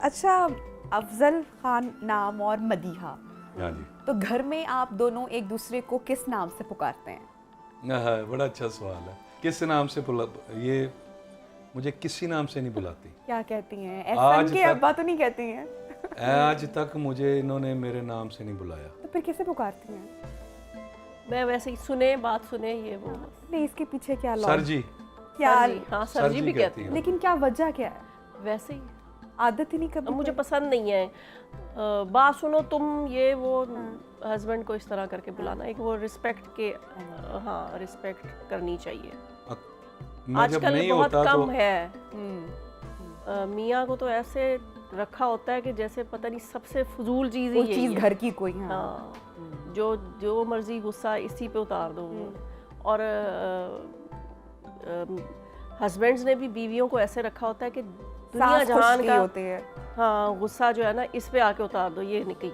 अच्छा, अफजल खान नाम और मदीहा, हाँ जी। तो घर में आप दोनों एक दूसरे को किस नाम से पुकारते हैं? हाँ, बड़ा अच्छा सवाल है। किस नाम से बुला, ये मुझे किसी नाम से नहीं बुलाती। क्या कहती हैं? एहसन आज के तक- अब्बा तो नहीं कहती हैं? आज तक मुझे इन्होंने मेरे नाम से नहीं बुलाया। तो फिर कैसे पुकारती हैं? मैं वैसे ही सुने बात सुने ये वो नहीं, इसके पीछे क्या सर लॉजिक? जी, क्या? सर जी, हाँ सर जी भी कहती हैं। लेकिन क्या वजह क्या है? वैसे ही आदत ही नहीं कभी अब मुझे पड़ी? पसंद नहीं है बात सुनो तुम ये वो हस्बैंड को इस तरह करके बुलाना एक वो रिस्पेक्ट के हाँ रिस्पेक्ट करनी चाहिए मैं जब आजकल नहीं बहुत होता कम तो है मियाँ को तो ऐसे रखा होता है कि जैसे पता नहीं सबसे फजूल चीज़ ही वो यही चीज है। घर की कोई, हाँ। हाँ जो जो मर्जी गुस्सा इसी पे उतार दो और हस्बैंड्स ने भी बीवियों को ऐसे रखा होता है कि दुनिया सास खुश जहान नहीं का होते हैं। हाँ गुस्सा जो है ना इस पे आके उतार दो ये नहीं